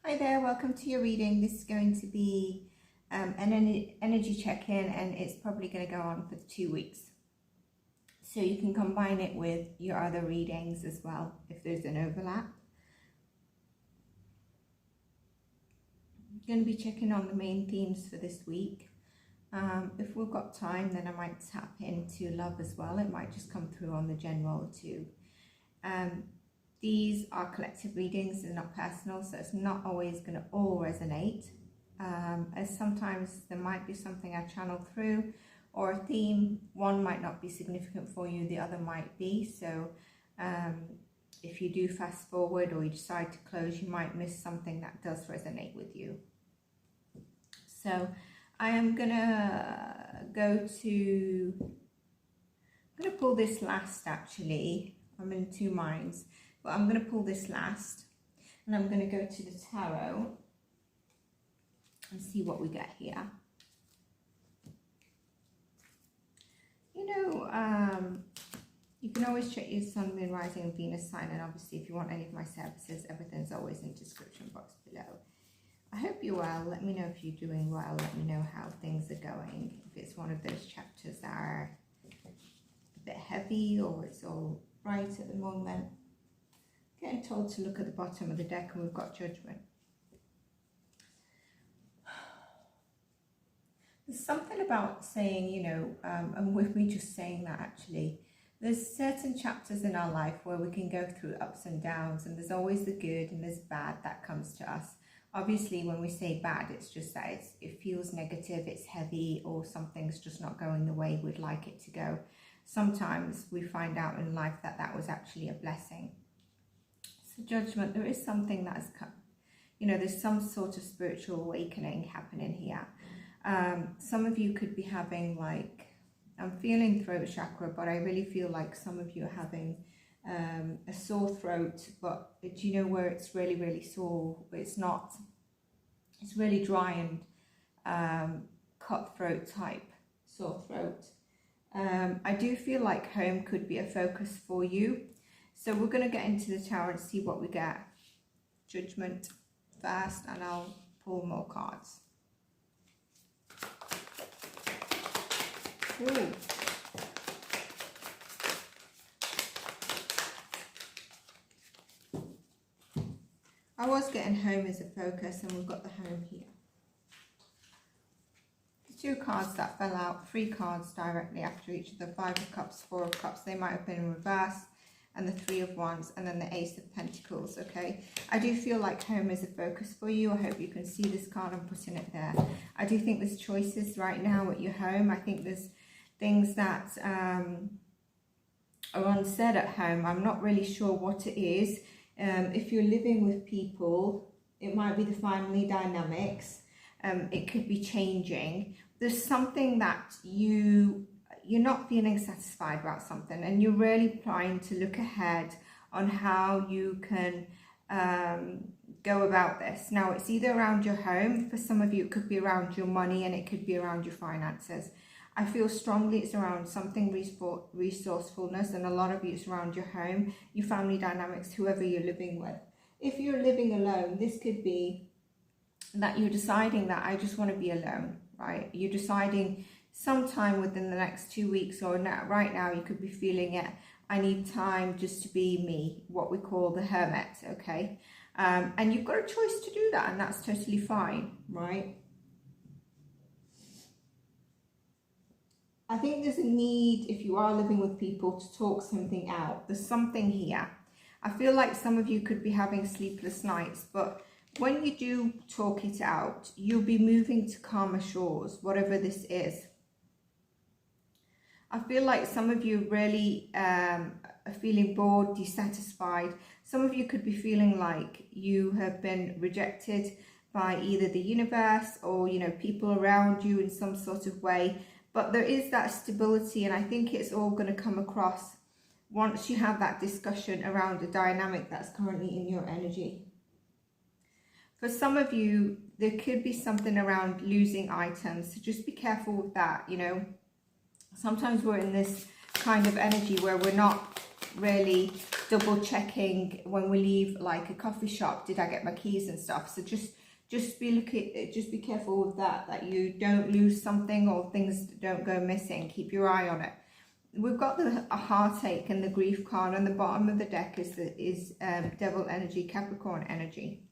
Hi there, welcome to your reading. This is going to be an energy check-in, and it's probably going to go on for 2 weeks. So you can combine it with your other readings as well if there's an overlap. I'm going to be checking on the main themes for this week. If we've got time, then I might tap into love as well. It might just come through on the general too. These are collective readings, they're not personal, so it's not always going to all resonate. As sometimes there might be something I channel through, or a theme. One might not be significant for you, the other might be. So if you do fast forward or you decide to close, you might miss something that does resonate with you. So I am going to pull this last actually. I'm in two minds. But I'm going to pull this last, and I'm going to go to the tarot and see what we get here. You know, you can always check your sun, moon, rising, and Venus sign, and obviously if you want any of my services, everything's always in the description box below. I hope you're well. Let me know if you're doing well. Let me know how things are going. If it's one of those chapters that are a bit heavy or it's all right at the moment. Getting told to look at the bottom of the deck, and we've got Judgment. There's something about saying, you know, and with me just saying that actually, there's certain chapters in our life where we can go through ups and downs, and there's always the good and there's bad that comes to us. Obviously, when we say bad, it's just that it feels negative, it's heavy, or something's just not going the way we'd like it to go. Sometimes we find out in life that that was actually a blessing. Judgment, there is something that has come, you know, there's some sort of spiritual awakening happening here. Some of you could be having, like, I'm feeling throat chakra, but I really feel like some of you are having a sore throat. But do you know where it's really, really sore? It's not, it's really dry and cutthroat type sore throat. I do feel like home could be a focus for you. So we're going to get into the tower and see what we get. Judgment first, and I'll pull more cards. Ooh. I was getting home as a focus, and we've got the home here. The two cards that fell out, 3 cards directly after each of the 5 of Cups, 4 of Cups. They might have been in reverse. And the 3 of Wands, and then the Ace of Pentacles. Okay, I do feel like home is a focus for you. I hope you can see this card. I'm putting it there. I do think there's choices right now at your home. I think there's things that are unsaid at home. I'm not really sure what it is. If you're living with people, it might be the family dynamics. It could be changing. There's something that you're not feeling satisfied about something, and you're really trying to look ahead on how you can go about this. Now, it's either around your home. For some of you, it could be around your money, and it could be around your finances. I feel strongly it's around something resourcefulness, and a lot of you it's around your home, your family dynamics, whoever you're living with. If you're living alone, this could be that you're deciding that I just want to be alone, right? You're deciding sometime within the next 2 weeks, or now, right now you could be feeling it. I need time just to be me, what we call the hermit, okay? And you've got a choice to do that, and that's totally fine, right? I think there's a need, if you are living with people, to talk something out. There's something here. I feel like some of you could be having sleepless nights, but when you do talk it out, you'll be moving to calmer shores, whatever this is. I feel like some of you really are feeling bored, dissatisfied. Some of you could be feeling like you have been rejected by either the universe or, you know, people around you in some sort of way. But there is that stability, and I think it's all going to come across once you have that discussion around the dynamic that's currently in your energy. For some of you, there could be something around losing items, so just be careful with that, you know. Sometimes we're in this kind of energy where we're not really double checking when we leave like a coffee shop, did I get my keys and stuff. So just be careful with that you don't lose something or things don't go missing. Keep your eye on it. We've got the heartache and the grief card. On the bottom of the deck is devil energy, Capricorn energy.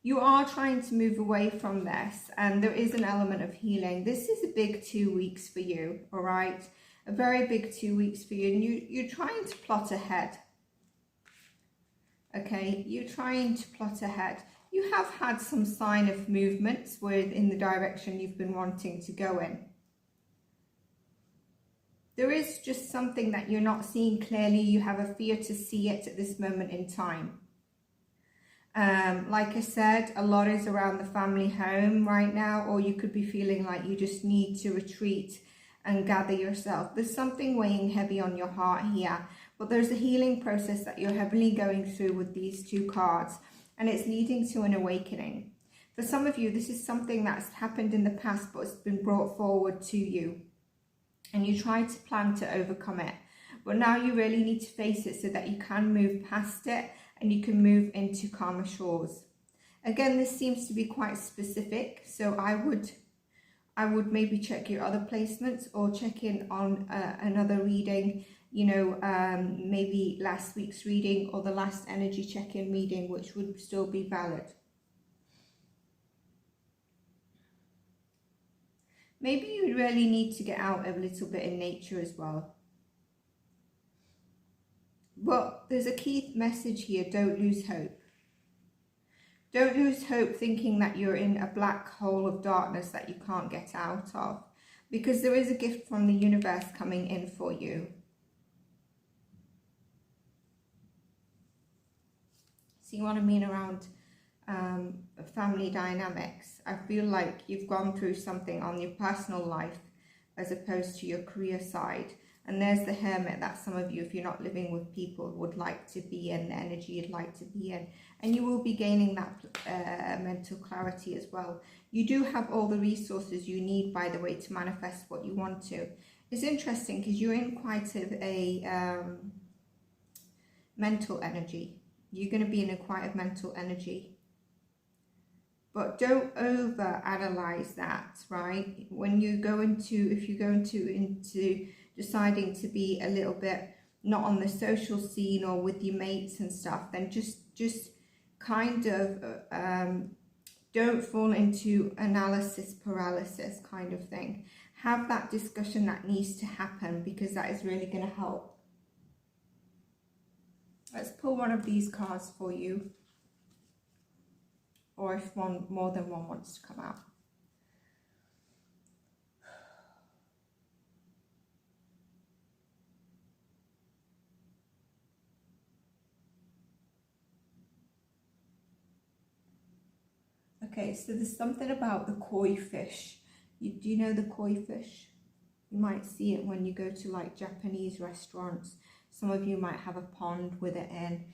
You are trying to move away from this, and there is an element of healing. This is a big 2 weeks for you, all right? A very big 2 weeks for you, and you're trying to plot ahead. Okay, you're trying to plot ahead. You have had some sign of movements in the direction you've been wanting to go in. There is just something that you're not seeing clearly. You have a fear to see it at this moment in time. Like I said, a lot is around the family home right now, or you could be feeling like you just need to retreat and gather yourself. There's something weighing heavy on your heart here, but there's a healing process that you're heavily going through with these two cards, and it's leading to an awakening. For some of you, this is something that's happened in the past, but it's been brought forward to you, and you tried to plan to overcome it, but now you really need to face it so that you can move past it and you can move into calmer shores. Again, this seems to be quite specific, so I would maybe check your other placements or check in on another reading, you know, maybe last week's reading or the last energy check-in reading, which would still be valid. Maybe you really need to get out a little bit in nature as well. But there's a key message here: don't lose hope. Don't lose hope thinking that you're in a black hole of darkness that you can't get out of, because there is a gift from the universe coming in for you. See what I mean around family dynamics? I feel like you've gone through something on your personal life as opposed to your career side. And there's the Hermit that some of you, if you're not living with people, would like to be in, the energy you'd like to be in. And you will be gaining that mental clarity as well. You do have all the resources you need, by the way, to manifest what you want to. It's interesting because you're in quite a mental energy. You're going to be in quite a mental energy. But don't over-analyze that, right? When you go into, if you go into deciding to be a little bit not on the social scene or with your mates and stuff, then just kind of don't fall into analysis paralysis kind of thing. Have that discussion that needs to happen, because that is really going to help. Let's pull one of these cards for you, or if more than one wants to come out. Okay, so there's something about the koi fish. Do you know the koi fish? You might see it when you go to like Japanese restaurants. Some of you might have a pond with it in.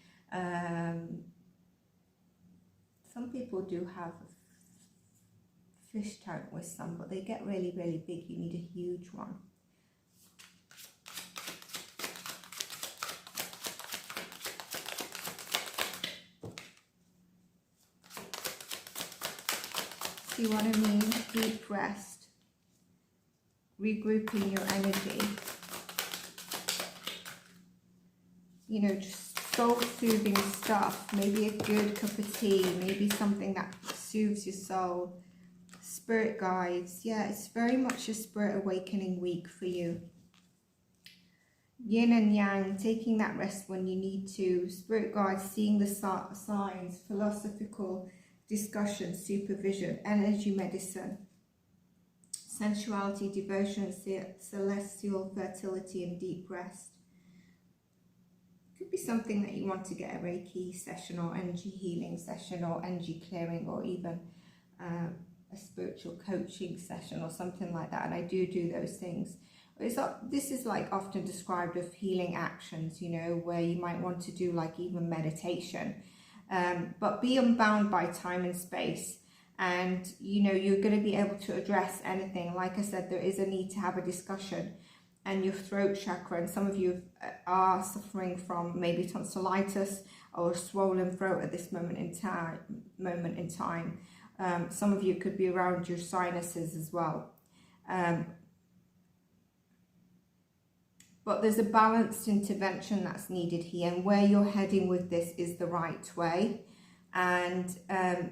Some people do have a fish tank with some, but they get really, really big. You need a huge one. See what I mean? Deep rest, regrouping your energy, you know, just soul-soothing stuff, maybe a good cup of tea, maybe something that soothes your soul, spirit guides. Yeah, it's very much a spirit awakening week for you. Yin and yang, taking that rest when you need to, spirit guides, seeing the signs, philosophical discussion, supervision, energy medicine, sensuality, devotion, celestial fertility, and deep rest. Could be something that you want to get a Reiki session or energy healing session or energy clearing, or even a spiritual coaching session or something like that. And I do those things. This is like often described as healing actions, you know, where you might want to do like even meditation. But be unbound by time and space, and you know, you're going to be able to address anything. Like I said, there is a need to have a discussion, and your throat chakra, and some of you are suffering from maybe tonsillitis or a swollen throat at this moment in time. Some of you could be around your sinuses as well. But there's a balanced intervention that's needed here, and where you're heading with this is the right way. And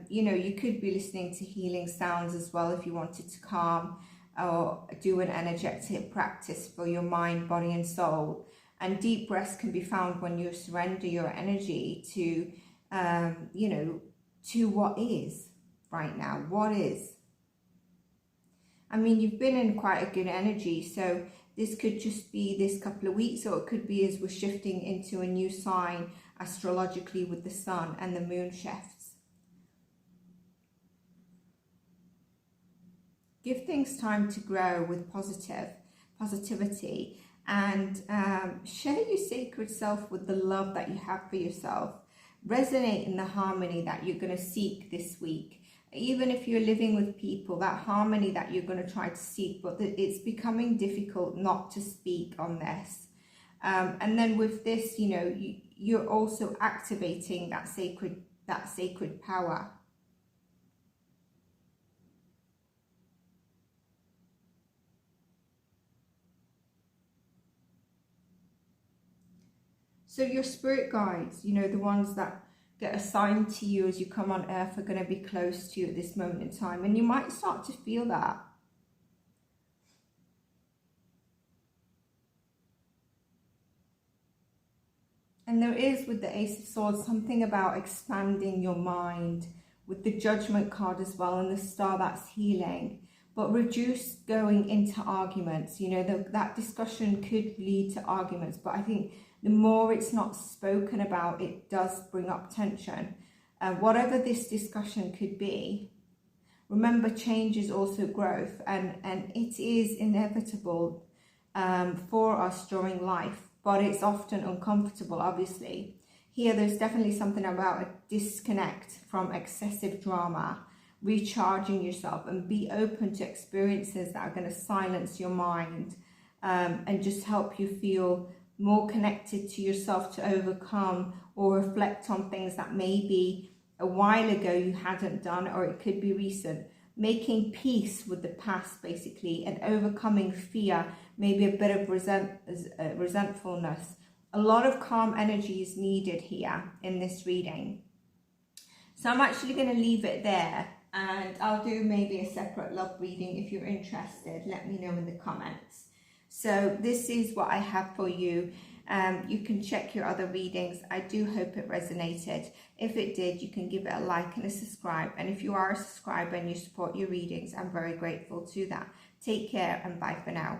you know, you could be listening to healing sounds as well if you wanted to calm or do an energetic practice for your mind, body and soul. And deep breaths can be found when you surrender your energy to you know, to what is right now. What is? I mean, you've been in quite a good energy, so this could just be this couple of weeks, or it could be as we're shifting into a new sign astrologically with the sun and the moon shifts. Give things time to grow with positivity, and share your sacred self with the love that you have for yourself. Resonate in the harmony that you're going to seek this week. Even if you're living with people, that harmony that you're going to try to seek, but it's becoming difficult not to speak on this. And then with this, you know, you're also activating that sacred power. So your spirit guides, you know, the ones that get assigned to you as you come on earth, are going to be close to you at this moment in time, and you might start to feel that. And there is, with the Ace of Swords, something about expanding your mind, with the Judgment card as well, and the Star, that's healing. But reduce going into arguments. You know, that discussion could lead to arguments, but I think the more it's not spoken about, it does bring up tension. Whatever this discussion could be, remember, change is also growth, and it is inevitable for us during life, but it's often uncomfortable, obviously. Here, there's definitely something about a disconnect from excessive drama, recharging yourself, and be open to experiences that are going to silence your mind and just help you feel more connected to yourself, to overcome or reflect on things that maybe a while ago you hadn't done, or it could be recent. Making peace with the past, basically, and overcoming fear, maybe a bit of resentfulness. A lot of calm energy is needed here in this reading. So I'm actually going to leave it there, and I'll do maybe a separate love reading if you're interested. Let me know in the comments. So this is what I have for you. You can check your other readings. I do hope it resonated. If it did, you can give it a like and a subscribe. And if you are a subscriber and you support your readings, I'm very grateful to that. Take care and bye for now.